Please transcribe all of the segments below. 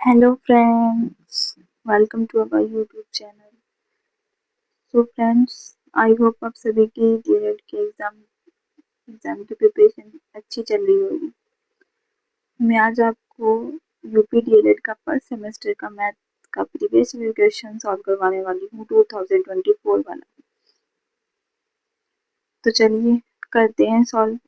Hello friends, welcome to our YouTube channel. So friends, I hope आप सभी की DElEd के एग्जाम की प्रिपरेशन अच्छी चल रही होगी। मैं आज आपको यूपी डीएलएड का फर्स्ट सेमेस्टर का मैथ का प्रीवियस ईयर क्वेश्चन सॉल्व करवाने वाली हूँ 2024 वाला। तो चलिए करते हैं सॉल्व।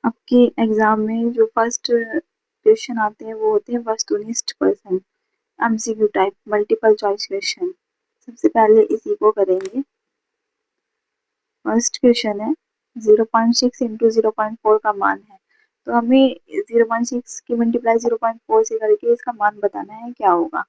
आपके एग्जाम में जो फर्स्ट क्वेश्चन आते हैं वो होते हैं वस्तुनिष्ठ प्रश्न, MCQ type multiple choice question. सबसे पहले इसी को करेंगे। फर्स्ट क्वेश्चन है 0.6 इंटू 0.4 का मान है। तो हमें 0.6 की मल्टीप्लाई 0.4 से करके इसका मान बताना है क्या होगा।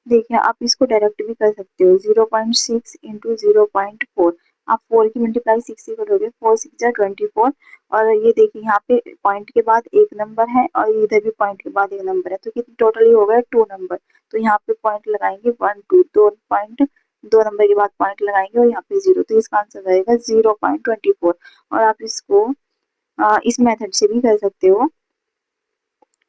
देखिए आप इसको डायरेक्ट भी कर सकते हो। 0.6 इंटू 0.4, आप 4 की मल्टीप्लाई 6 से करोगे, 4 6 जा 24। और ये देखिए यहाँ पे पॉइंट के बाद एक नंबर है और इधर भी पॉइंट के बाद एक नंबर है, तो कितनी टोटली हो गया 2 नंबर। तो यहाँ पे पॉइंट लगाएंगे 1 2, 2 पॉइंट, 2 नंबर के बाद पॉइंट लगाएंगे और यहाँ पे 0, तो इसका आंसर रहेगा 0.24। और आप इसको इस मेथड से भी कर सकते हो।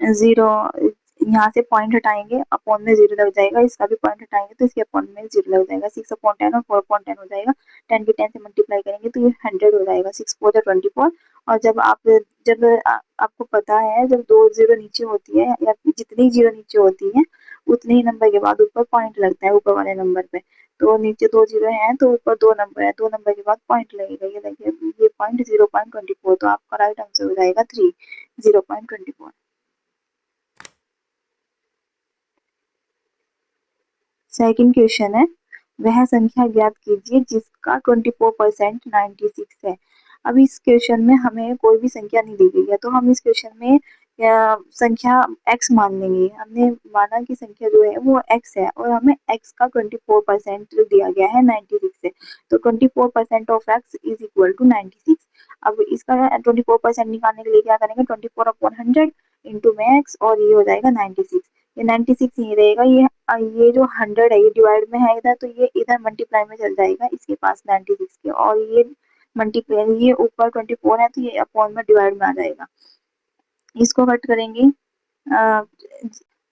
0 यहाँ से पॉइंट हटाएंगे, अपॉन में 0 लग जाएगा, इसका भी पॉइंट हटाएंगे तो इसके अपॉन में 0 लग जाएगा। 6/10 और 4/10 हो जाएगा। 10 की 10 से मल्टीप्लाई करेंगे तो ये 100 हो जाएगा। 6 4 24। और आपको पता है जब 2 0 नीचे होती है या जितनी 0 नीचे होती है उतने ही नंबर के बाद ऊपर पॉइंट लगता है ऊपर वाले नंबर पे। तो नीचे 2 0 है तो ऊपर 2 नंबर है, 2 नंबर के बाद पॉइंट लगेगा। ये देखिए ये पॉइंट 0.24, तो आपका राइट आंसर हो जाएगा 3, 0.24। सेकंड क्वेश्चन है, वह संख्या ज्ञात कीजिए जिसका 24% 96 है। अब इस क्वेश्चन में हमें कोई भी संख्या नहीं दी गई है, तो हम इस क्वेश्चन में संख्या x मान लेंगे। हमने माना कि संख्या जो है वो x है और हमें x का 24% दिया गया है 96 से। तो 24% of x is equal to 96। अब इसका 24% निकालने के लिए क्या करेंगे, 24/100 इंटू में x और ये हो जाएगा 96। ये 96 ही रहेगा। ये जो 100 है ये डिवाइड में है इधर, तो ये इधर मल्टीप्लाई में चल जाएगा इसके पास 96 के। और ये मल्टीप्लाई, ये ऊपर 24 है तो ये अपॉन में डिवाइड में आ जाएगा। इसको कट करेंगे,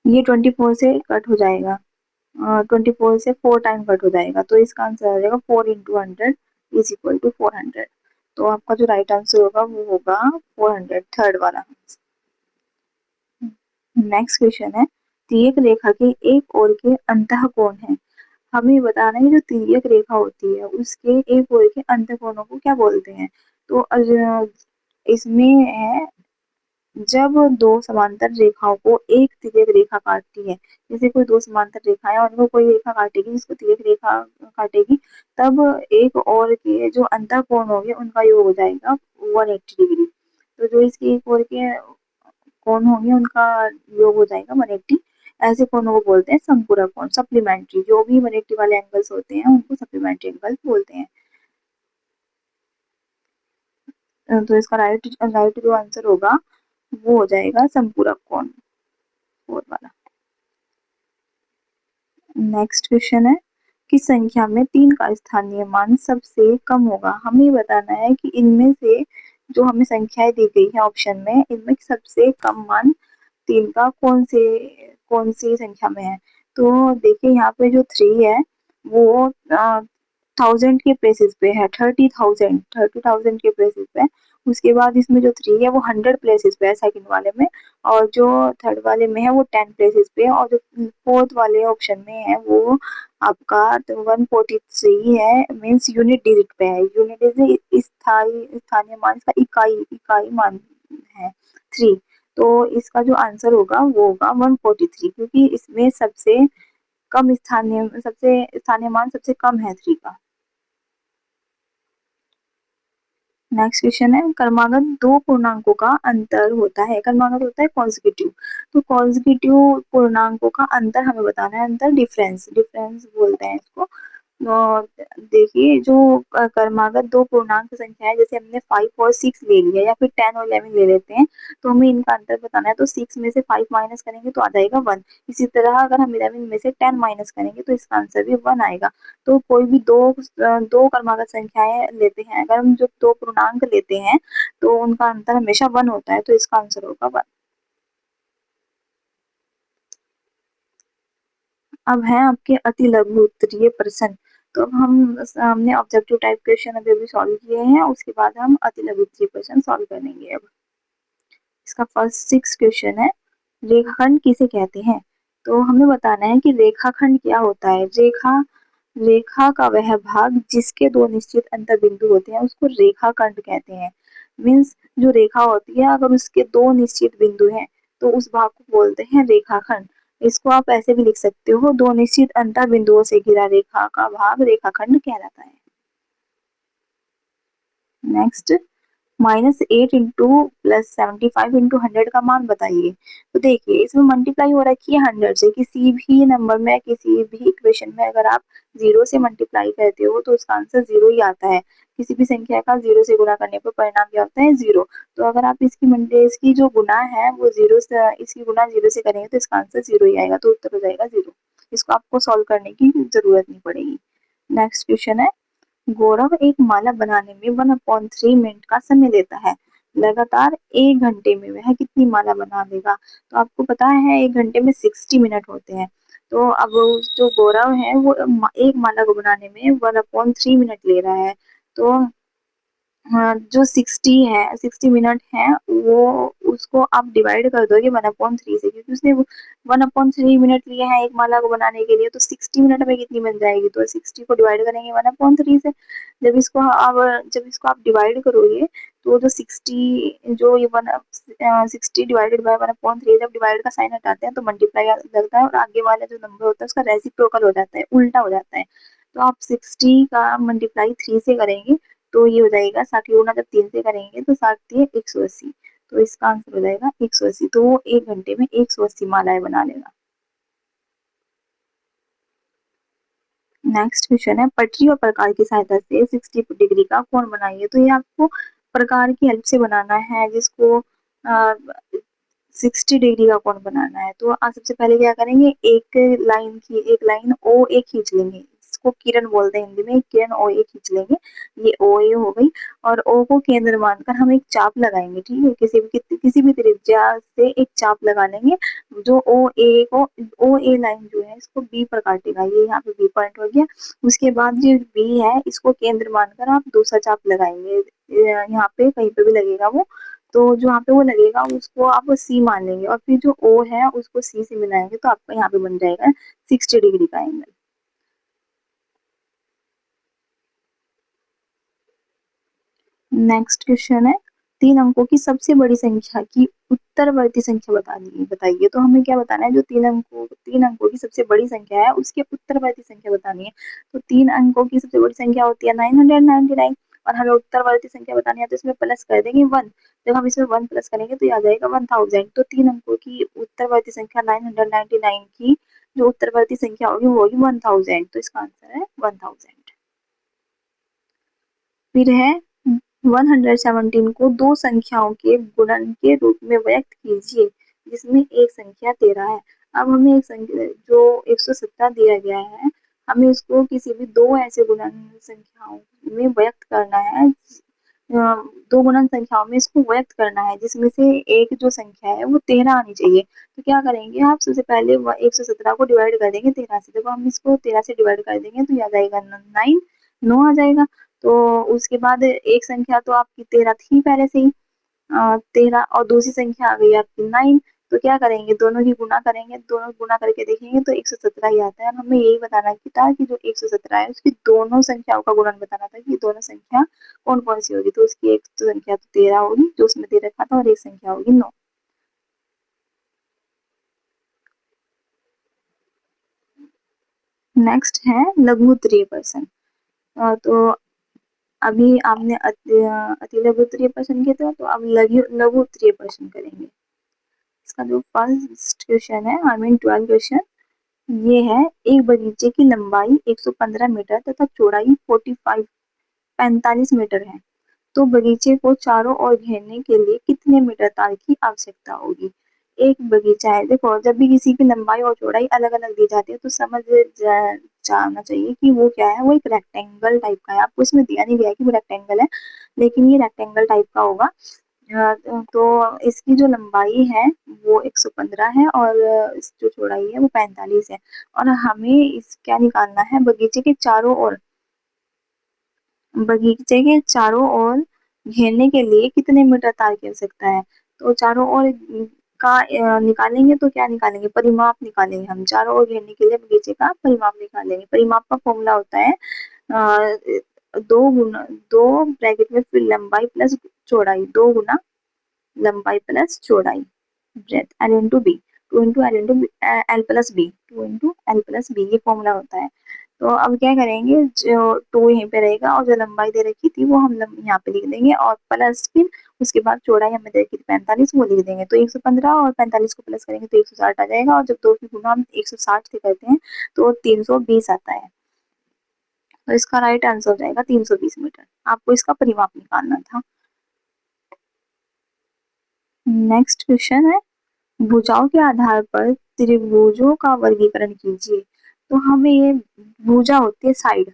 ये 24 से कट हो जाएगा, 24 से 4 टाइम कट हो जाएगा, तो इसका आंसर आ जाएगा 4 इंटू 100 इज इक्वल टू 400। तो आपका जो राइट आंसर होगा वो होगा 400, थर्ड वाला। नेक्स्ट क्वेश्चन है, तिर्यक रेखा के एक ओर के अंतः कोण है। हमें बताना है जो तिर्यक रेखा होती है उसके एक ओर के अंतः कोणों को क्या बोलते हैं। तो इसमें है जब दो समांतर रेखाओं को एक तिर्यक रेखा काटती है। जैसे कोई दो समांतर रेखाएं और उनको कोई रेखा काटेगी जिसको तिर्यक रेखा काटेगी, तब एक और के जो अंतः कोण होंगे उनका योग हो जाएगा 180 डिग्री। तो जो इसके एक और के कोण होंगे उनका योग हो जाएगा 180। ऐसे कोणों को बोलते हैं संपूरक कोण, सप्लीमेंट्री। जो भी 180 वाले एंगल्स होते हैं उनको सप्लीमेंट्री एंगल्स बोलते हैं। तो इसका राइट राइट जो आंसर होगा वो हो जाएगा संपूरक कोण, फोर वाला। नेक्स्ट क्वेश्चन है, किस संख्या में 3 का स्थानीय मान सबसे कम होगा। हमें बताना है कि इनमें से जो हमें संख्याएं दी गई है ऑप्शन में, इनमें सबसे कम मान 3 का कौन सी संख्या में है। तो देखिए यहाँ पे जो 3 है वो 1000 के प्लेसेस पे है, 30,000 के प्लेसेस पे। उसके बाद इसमें जो 3 है वो 100 प्लेसेस पे है सेकंड वाले में, और जो थर्ड वाले में है वो 10 प्लेसेस पे है, और जो फोर्थ वाले ऑप्शन में है वो आपका 143 है, मीन्स यूनिट डिजिट पे है। यूनिट डिजिट स्थानीय मान का इकाई इकाई मान है 3। तो इसका जो आंसर होगा वो होगा 143, क्योंकि इसमें सबसे स्थानीय मान सबसे कम है 3 का। नेक्स्ट क्वेश्चन है, क्रमागत दो पूर्णांकों का अंतर होता है। क्रमागत होता है कॉन्जिक्यूटिव, तो कॉन्जिक्यूटिव पूर्णांकों का अंतर हमें बताना है। अंतर डिफरेंस डिफरेंस बोलते हैं इसको। देखिए जो क्रमागत दो पूर्णांक संख्या है, जैसे हमने 5 और 6 ले लिया या फिर 10 और 11 ले लेते हैं, तो हमें इनका अंतर बताना है। तो 6 में से 5 माइनस करेंगे तो आ जाएगा 1। इसी तरह अगर हम 11 में से 10 माइनस करेंगे तो इसका आंसर भी 1 आएगा। तो कोई भी दो क्रमागत संख्याएं लेते हैं, अगर हम जो दो पूर्णांक लेते हैं तो उनका अंतर हमेशा 1 होता है, तो इसका आंसर होगा 1। अब है आपके अति लघु उत्तरीय प्रश्न। तो अब हमने ऑब्जेक्टिव टाइप क्वेश्चन अभी अभी सॉल्व किए हैं, उसके बाद हम अति लघु उत्तरीय प्रश्न सॉल्व करेंगे। अब इसका फर्स्ट 6 क्वेश्चन है, रेखाखंड किसे कहते हैं। तो हमें बताना है कि रेखाखंड क्या होता है। रेखा का वह भाग जिसके दो निश्चित अंतर बिंदु होते हैं उसको रेखाखंड कहते हैं। मीन्स जो रेखा होती है अगर उसके दो निश्चित बिंदु हैं तो उस भाग को बोलते हैं रेखाखंड। इसको आप ऐसे भी लिख सकते हो, दो निश्चित अंतर बिंदुओं से घिरा रेखा का भाग रेखाखंड कहलाता है। नेक्स्ट, -8 इंटू +75 इंटू 100 का मान बताइए। तो देखिए इसमें मल्टीप्लाई हो रखी है 100 से। किसी भी नंबर में, किसी भी इक्वेशन में अगर आप 0 से मल्टीप्लाई करते हो तो उसका आंसर 0 ही आता है। किसी भी संख्या का 0 से गुणा करने पर परिणाम क्या होता है, 0। तो अगर आप इसकी जो गुणा है वो 0 से, इसकी गुणा 0 से करेंगे तो इसका आंसर 0 ही आएगा, तो उत्तर हो जाएगा 0। इसको आपको सॉल्व करने की जरूरत नहीं पड़ेगी। नेक्स्ट क्वेश्चन है, गौरव एक माला बनाने में 1/3 मिनट का समय लेता है। लगातार 1 घंटे में वह कितनी माला बना देगा। तो आपको पता है 1 घंटे में 60 मिनट होते हैं। तो अब जो गौरव है वो एक माला को बनाने में 1/3 मिनट ले रहा है। तो हाँ, जो 60 मिनट है वो उसको आप डिवाइड कर दोगे 1/3 से, क्योंकि उसने 1/3 मिनट लिए हैं एक माला को बनाने के लिए, तो 60 मिनट में कितनी बन जाएगी। तो 60 को डिवाइड करेंगे 1/3 से। जब इसको आप डिवाइड करोगे तो जो 60, जो ये 60 डिवाइडेड बाय 1/3, जब डिवाइड का साइन हटाते हैं तो मल्टीप्लाई लगता है और आगे वाला जो नंबर होता है उसका रेसिप्रोकल हो जाता है, उल्टा हो जाता है। तो आप 60 का मल्टीप्लाई 3 से करेंगे तो ये हो जाएगा 60 गुना जब 3 से करेंगे तो 60 3 180। तो इसका आंसर हो जाएगा 180। तो वो 1 घंटे में 180 मालाएं बना लेगा। नेक्स्ट क्वेश्चन है, पटरी और प्रकार की सहायता से 60 डिग्री का कोण बनाइए। तो ये आपको प्रकार की हेल्प से बनाना है, जिसको 60 डिग्री का कोण बनाना है। तो आप सबसे पहले क्या करेंगे, एक लाइन ओ ए खींच लेंगे। इसको किरण बोलते हैं हिंदी में, किरण ओ ए खींच लेंगे। ये ओ ए हो गई। और ओ को केंद्र मानकर हम एक चाप लगाएंगे, ठीक है। किसी भी त्रिज्या से एक चाप लगा लेंगे। जो ओ ए लाइन जो है इसको बी पर काटेगा। ये यहाँ पे बी पॉइंट हो गया। उसके बाद जो बी है इसको केंद्र मानकर आप दूसरा चाप लगाएंगे। यहाँ पे कहीं पे भी लगेगा वो। तो जो यहाँ पे वो लगेगा उसको आप सी मान लेंगे, और फिर जो ओ है उसको सी से मिलाएंगे तो आपका यहाँ पे बन जाएगा 60 डिग्री का एंगल। नेक्स्ट क्वेश्चन है, 3 अंकों की सबसे बड़ी संख्या की उत्तरवर्ती संख्या बताइए। तो हमें क्या बताना है, जो 3 अंकों की सबसे बड़ी संख्या है उसके उत्तरवर्ती संख्या बतानी है। तो 3 अंकों की सबसे बड़ी संख्या होती है 999, और हमें उत्तरवर्ती संख्या बतानी है तो इसमें प्लस कर देंगे 1। जब हम इसमें 1 प्लस करेंगे तो ये आ जाएगा 1000। तो 3 अंकों की उत्तरवर्ती संख्या 999 की जो उत्तरवर्ती संख्या होगी वो होगी 1000। तो इसका आंसर है 1000। फिर है, 117 को दो संख्याओं के गुणन के रूप में व्यक्त कीजिए जिसमें एक संख्या 13 है। अब हमें एक संख्या जो 117 दिया गया है, हमें इसको किसी भी दो ऐसे गुणन संख्याओं में व्यक्त करना है। दो गुणन संख्याओं में इसको व्यक्त करना है जिसमें से एक जो संख्या है वो 13 आनी चाहिए। तो क्या करेंगे, आप सबसे पहले 117 को डिवाइड कर देंगे 13 से। जब हम इसको 13 से डिवाइड कर देंगे तो ये आ जाएगा 9, 9 आ जाएगा। तो उसके बाद एक संख्या तो आपकी 13 थी पहले से ही, 13, और दूसरी संख्या आ गई आपकी 9। तो क्या करेंगे, दोनों ही गुना करेंगे, दोनों गुना करके देखेंगे तो 117 ही आता है। और हमें यही बताना था कि जो 117 है उसकी दोनों संख्याओं का गुणन बताना था कि दोनों संख्या कौन कौन सी होगी। तो उसकी एक तो संख्या तो 13 होगी जो उसमें दे रखा था, और एक संख्या होगी 9। नेक्स्ट है लघु उत्तरीय प्रश्न। तो अभी आपने अति लघु उत्तरीय प्रश्न किए थे, तो अब लघु लघु उत्तरीय प्रश्न करेंगे। इसका जो फर्स्ट क्वेश्चन है, आई मीन 12 क्वेश्चन, ये है, एक बगीचे की लंबाई 115 मीटर तथा चौड़ाई 45 मीटर है, तो बगीचे को चारों ओर घेरने के लिए कितने मीटर तार की आवश्यकता होगी। एक बगीचा है, देखो जब भी किसी की लंबाई और चौड़ाई अलग अलग दी जाती है तो जाना चाहिए कि वो क्या है, वो एक रेक्टेंगल टाइप का है। आपको इसमें दिया नहीं गया कि वो रेक्टेंगल है, लेकिन ये रेक्टेंगल टाइप का होगा। तो इसकी जो लंबाई है वो 115 है और इस जो चौड़ाई है वो 45 है। और हमें इस क्या निकालना है, बगीचे के चारों ओर घेरने के लिए कितने मीटर तार की आवश्यकता है। तो चारों ओर का निकालेंगे तो क्या निकालेंगे, परिमाप निकालेंगे। हम चारों ओर घेरने के लिए बगीचे का परिमाप निकालेंगे। परिमाप का फॉर्मूला होता है दो गुना, दो ब्रैकेट में फिर लंबाई प्लस चौड़ाई, दो गुना लंबाई प्लस चौड़ाई, breadth L into B, two into L into L plus B, two into L plus B, ये फॉर्मूला होता है। तो अब क्या करेंगे, जो टू यहीं पे रहेगा और जो लंबाई दे रखी थी वो हम यहाँ पे लिख देंगे, और प्लस फिर उसके बाद चौड़ाई हमें दे रखी थी 45, वो लिख देंगे। तो 115 और 45 को प्लस करेंगे तो 160 आ जाएगा, और जब दो की गुना हम 160 से करते हैं तो 320 आता है। तो इसका राइट आंसर हो जाएगा 320 मीटर। आपको इसका परिमाप निकालना था। नेक्स्ट क्वेश्चन है, भुजाओं के आधार पर त्रिभुजों का वर्गीकरण कीजिए। तो हमें ये भुजा होती है साइड,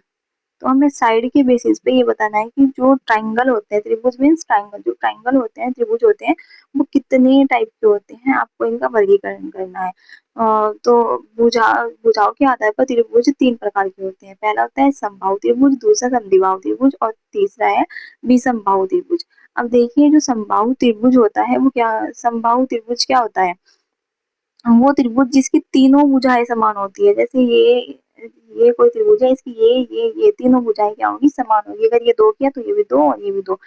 तो हमें साइड के बेसिस पे ये बताना है कि जो ट्राइंगल होते हैं, त्रिभुज मीन्स ट्राइंगल, जो ट्राइंगल होते हैं, त्रिभुज होते हैं, वो कितने टाइप के होते हैं, आपको इनका वर्गीकरण करना है। तो भुजाओं के आधार पर त्रिभुज तीन प्रकार के होते हैं। पहला होता है समबाहु त्रिभुज, दूसरा समद्विबाहु त्रिभुज और तीसरा है विषमबाहु त्रिभुज। अब देखिए, जो समबाहु त्रिभुज होता है वो क्या, समबाहु त्रिभुज क्या होता है, वो त्रिभुज जिसकी तीनों भुजाएं समान होती है। जैसे ये कोई त्रिभुज है, इसकी ये तीनों भुजाएं क्या होंगी, समान होगी। अगर ये दो किया तो ये भी दो और ये भी दो।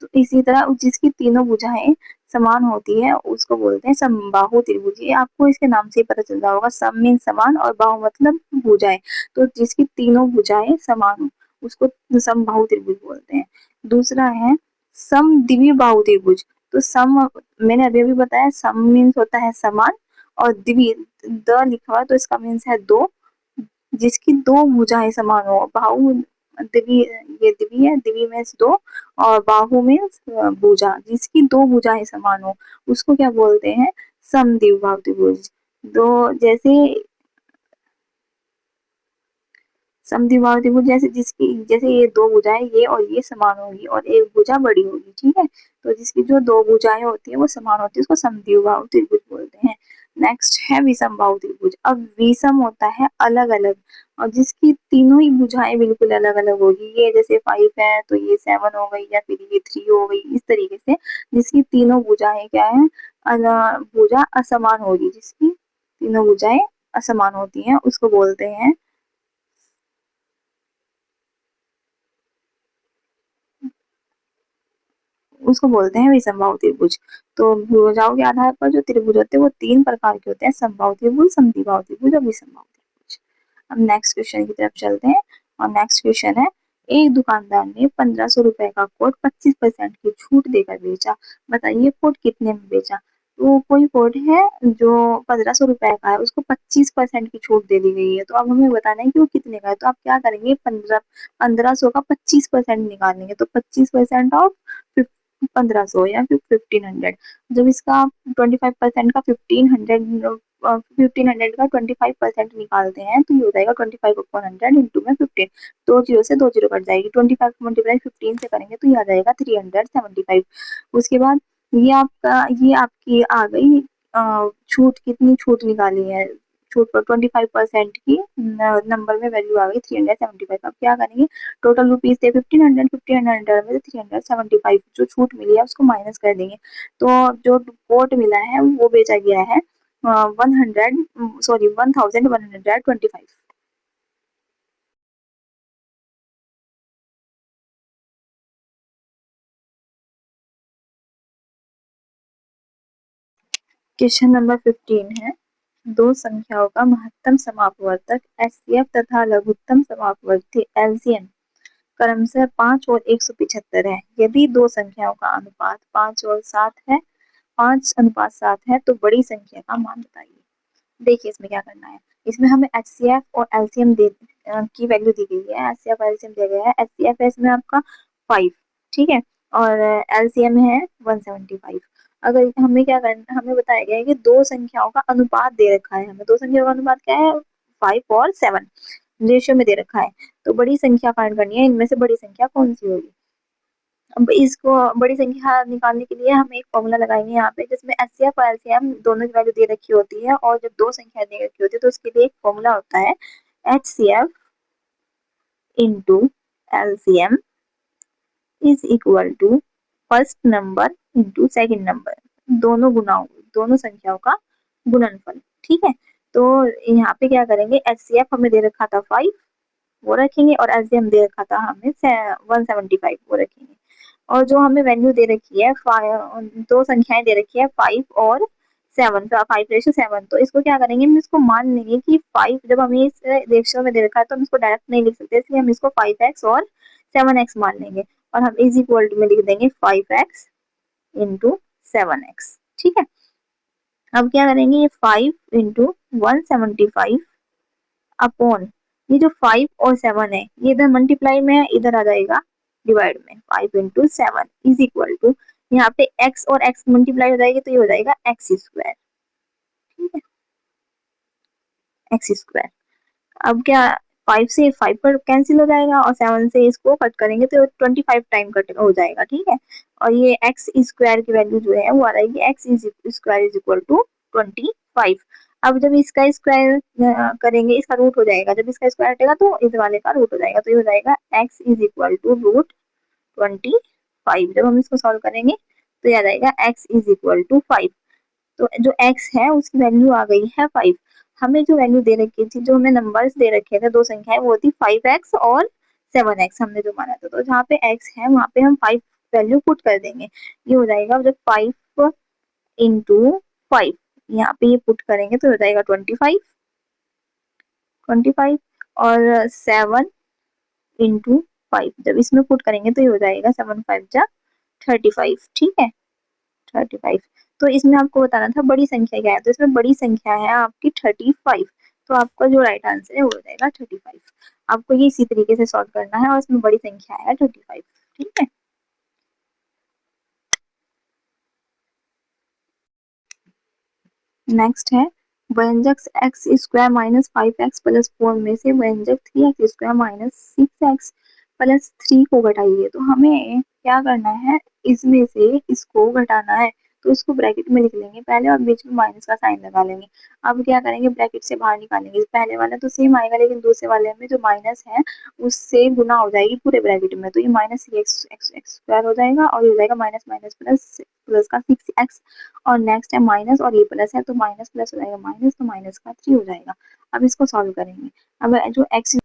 तो इसी तरह जिसकी तीनों भुजाएं समान होती है उसको बोलते हैं समबाहु त्रिभुज। ये आपको इसके नाम से ही पता चल रहा होगा, सम मीन समान और बाहु मतलब भुजाएं। तो जिसकी तीनों भुजाएं समान हो उसको समबाहु त्रिभुज बोलते हैं। दूसरा है समद्विबाहु त्रिभुज। तो सम, मैंने अभी अभी बताया, सम मीन्स होता है समान, और द्वि, द लिखा हुआ तो इसका मीन्स है दो, जिसकी दो भुजाएं समान हो। बाहु, द्वि, ये द्वि है, द्वि मीन्स दो, और बाहु मीन्स भुजा, जिसकी दो भुजाएं समान हो उसको क्या बोलते हैं, समद्विबाहु त्रिभुज। दो, जैसे समद्विबाहु त्रिभुज, जैसे जिसकी, जैसे ये दो भुजाएं ये और ये समान होगी और एक भुजा बड़ी होगी, ठीक है। तो जिसकी जो दो भुजाएं होती है वो समान होती है उसको समद्विबाहु त्रिभुज बोलते हैं। नेक्स्ट है विषमबाहु त्रिभुज। अब विषम होता है अलग अलग, और जिसकी तीनों ही भुजाएं बिल्कुल अलग अलग होगी। ये जैसे 5 है तो ये 7 हो गई, या फिर ये 3 हो गई, इस तरीके से जिसकी तीनों भुजाएं क्या है, भुजा असमान होगी, जिसकी तीनों भुजाएं असमान होती हैं उसको बोलते हैं, उसको बोलते हैं विषमबाहु त्रिभुज। तो भुजाओं के आधार पर जो त्रिभुज होते हैं वो तीन प्रकार के होते हैं, समबाहु त्रिभुज, समद्विबाहु त्रिभुज और विषमबाहु त्रिभुज। अब नेक्स्ट क्वेश्चन की तरफ चलते हैं। और नेक्स्ट क्वेश्चन है, एक दुकानदार ने 1500 रुपए का कोट 25% की छूट देकर बेचा। बताइए कोट कितने में बेचा। तो कोई कोट है जो 1500 रुपए का है, उसको 25% की छूट दे दी गई है। तो अब हमें बताना है कि वो कितने का है। तो आप क्या करेंगे, 1500 का 25% निकालेंगे, तो 25% ऑफ 1500 या फिर 1500। जब इसका 25% का 1500 का 25% निकालते हैं तो ये हो जाएगा 25/100 इंटू में 15। दो जीरो से दो जीरो कट जाएगी, 25 मल्टीप्लाई 15 से करेंगे तो ये आ जाएगा 375। उसके बाद ये आपकी आ गई छूट, कितनी छूट निकाली है, छूट पर 25% की नंबर में वैल्यू आ गई 375। अब क्या करेंगे, टोटल रुपीज थे 1500, 1500 में से 375 जो छूट मिली है उसको माइनस कर देंगे। तो जो कोट मिला है वो बेचा गया है 1125। क्वेश्चन नंबर 15 है, दो संख्याओं का महत्तम समापवर्तक एचसीएफ तथा लघुत्तम समापवर्ती एलसीएम क्रमशः 5 और 175 है। यदि दो संख्याओं का अनुपात 5 अनुपात 7 है तो बड़ी संख्या का मान बताइए। देखिए इसमें क्या करना है, इसमें हमें HCF और LCM की वैल्यू दी गई है। HCF और LCM दिया गया है। HCF है इसमें आपका 5, ठीक है, और LCM है 175। अगर हमें क्या करना, हमें बताया गया है कि दो संख्याओं का अनुपात दे रखा है। हमें दो संख्याओं का अनुपात क्या है, 5 और 7 रेशियो में दे रखा है। तो बड़ी संख्या फाइंड करनी है, इनमें से बड़ी संख्या कौन सी होगी। अब इसको बड़ी संख्या निकालने के लिए हम एक फॉर्मूला लगाएंगे यहाँ पे, जिसमें HCF और LCM दोनों की वैल्यू दे रखी होती है, और जब दो संख्या दे रखी होती है तो उसके लिए एक फॉर्मूला होता है HCF into LCM is equal to first number into second number, दोनों गुनाओं, दोनों संख्याओं का गुणनफल, ठीक है। तो यहाँ पे क्या करेंगे, HCF हमें दे रखा था 5, वो रखेंगे, और LCM दे रखा था हमें 175, वो रखेंगे। और जो हमें वैल्यू दे रखी है, दो संख्याएं दे रखी है 5 और 7, 5:7, तो इसको क्या करेंगे, हम इसको मान लेंगे कि 5, जब हमें इस रेशियो में दे रखा है तो हम इसको डायरेक्ट नहीं लिख सकते, इसलिए हम इसको 5x और 7x मान लेंगे, और हम इज इक्वल टू में लिख देंगे 5x इंटू 7x, ठीक है। अब क्या करेंगे, ये 5 इंटू 175 अपॉन, ये जो 5 और 7 है ये इधर मल्टीप्लाई में है, इधर आ जाएगा डिवाइड में, 5 इंटू 7 इज इक्वल टू, यहाँ पे x और x मल्टीप्लाई हो जाएगी तो ये हो जाएगा एक्स स्क्वायर, ठीक है, एक्स स्क्वायर। अब क्या, 5 से 5 पर कैंसिल हो जाएगा, और 7 से इसको कट करेंगे तो 25 टाइम कट हो जाएगा, ठीक है। और ये एक्स स्क्वायर की वैल्यू जो है वो आ जाएगी X square is equal to 25। अब जब इसका स्क्वायर करेंगे, इसका रूट हो जाएगा, जब इसका स्क्वायर हटेगा तो इस वाले का रूट हो जाएगा, तो ये हो जाएगा X is equal to root 25। जब हम इसको सॉल्व करेंगे तो ये आ जाएगा एक्स इज इक्वल टू 5। तो जो x है उसकी वैल्यू आ गई है 5। हमें जो वैल्यू दे रखी थी, जो हमें नंबर्स दे रखे थे, दो संख्याएं, वो थी 5x और 7x, हमने जो माना था। तो जहाँ पे x है वहाँ पे हम 5 वैल्यू पुट कर देंगे, ये हो जाएगा जब 5 इंटू 5, यहाँ पे ये पुट करेंगे तो हो जाएगा 25, और 7 इंटू 5 जब इसमें पुट करेंगे तो ये हो जाएगा 7 5 जा 35, ठीक है, 35। तो इसमें आपको बताना था बड़ी संख्या क्या है, तो इसमें बड़ी संख्या है आपकी 35। तो आपका जो राइट आंसर है वो हो जाएगा 35। आपको ये इसी तरीके से सॉल्व करना है, और इसमें बड़ी संख्या है 35, ठीक है। नेक्स्ट है, व्यंजक x square minus 5x plus 4 में से व्यंजक 3x square minus 6x plus 3 को घटाइए। तो हमें क्या करना है, इसमें से इसको घटाना है, तो इसको ब्रैकेट में लिख लेंगे पहले, और बीच में माइनस का साइन लगा लेंगे। अब क्या करेंगे, ब्रैकेट से बाहर निकालेंगे, पहले वाला तो सेम आएगा, लेकिन दूसरे वाले में जो माइनस है उससे गुना हो जाएगी पूरे ब्रैकेट में, तो ये minus x x x square हो जाएगा, और ये हो जाएगा माइनस माइनस प्लस प्लस का 6x, और नेक्स्ट है माइनस, और ये प्लस है तो माइनस प्लस हो जाएगा माइनस, तो माइनस का 3 हो जाएगा। अब इसको सॉल्व करेंगे। अब जो एक्स,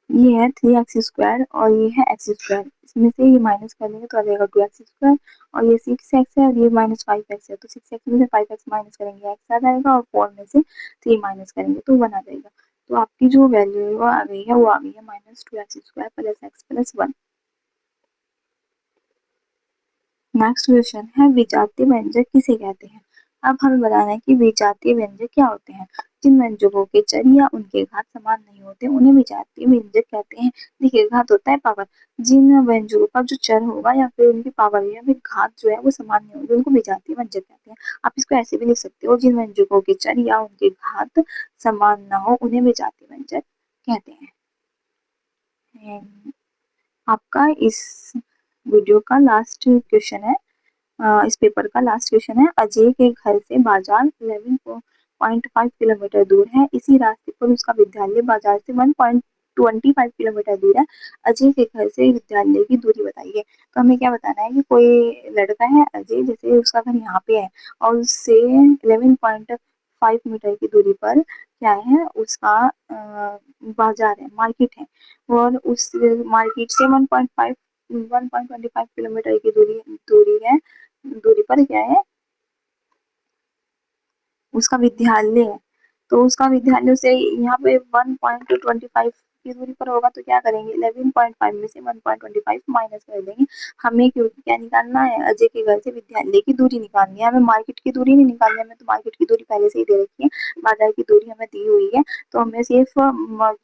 ये है 3x स्क्वायर और ये है एक्स स्क्वायर, इसमें से ये माइनस कर लेंगे तो आ जाएगा 2x स्क्वायर, और ये 6x है और ये माइनस 5x है, तो 6x में से 5x माइनस करेंगे x आ जाएगा, और 4 में से 3 माइनस करेंगे तो 1 आ जाएगा। तो आपकी जो वैल्यू है वो आ गई है, वो आ गई है -2x square plus x plus 1। Next question है, विजातीय व्यंजक किसे कहते हैं। अब हमें बताना है कि विजातीय व्यंजक क्या होते हैं। जिन व्यंजकों के चर या उनके घात समान नहीं होते उन्हें विजातीय व्यंजक कहते हैं। देखिए, घात होता है पावर, जिन व्यंजकों का जो चर होगा या फिर उनकी पावर या फिर घात जो है वो समान नहीं होगी उनको विजातीय व्यंजक कहते हैं। आप इसको ऐसे भी लिख सकते हो, जिन व्यंजकों के चर या उनके घात समान ना हो उन्हें विजातीय व्यंजक कहते हैं। आपका इस वीडियो का लास्ट क्वेश्चन है, इस पेपर का लास्ट क्वेश्चन है, अजय के घर से बाजार 11.5 किलोमीटर दूर है, इसी रास्ते पर उसका विद्यालय बाजार से 1.25 किलोमीटर दूर है, अजय के घर से विद्यालय की दूरी बताइए। तो हमें क्या बताना है कि कोई लड़का है अजय, जैसे उसका घर यहाँ पे है और उससे 11.5 मीटर की दूरी पर क्या है, उसका बाजार है, मार्केट है, और उस मार्केट से 1.25 किलोमीटर की दूरी है, दूरी पर क्या है, उसका विद्यालय है। तो उसका विद्यालय से यहाँ पे 1.25 की दूरी पर होगा तो क्या करेंगे, 11.5 में से 1.25 माइनस कर देंगे। हमें क्योंकि क्या निकालना है, अजय के घर से विद्यालय की दूरी निकालनी है, हमें मार्केट की दूरी नहीं निकालनी है, हमें तो मार्केट की दूरी पहले से ही दे रखी है, बाजार की दूरी हमें दी हुई है। तो हमें सिर्फ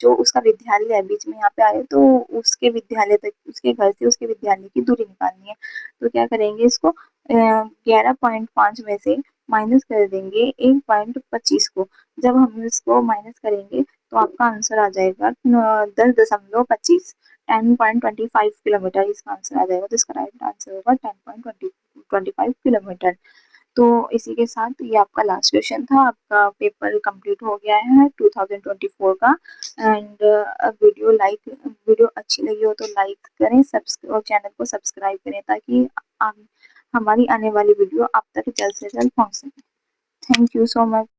जो उसका विद्यालय है बीच में यहाँ पे आए तो उसके विद्यालय तक, उसके घर से उसके विद्यालय की दूरी निकालनी है। तो क्या करेंगे, इसको 11.5 में से माइनस कर देंगे 1.25 को। जब हम इसको माइनस करेंगे तो आपका आंसर आ जाएगा 10.25, 10.25 किलोमीटर इसका आंसर आ जाएगा। तो इसका राइट आंसर होगा 10.25 किलोमीटर। तो इसी के साथ ये आपका लास्ट क्वेश्चन था, आपका पेपर कंप्लीट हो गया है 2024 का। एंड वीडियो अच्छी लगी हो तो लाइक करें, और चैनल को सब्सक्राइब करें ताकि हमारी आने वाली वीडियो आप तक जल्द से जल्द पहुंच सके। Thank you so much.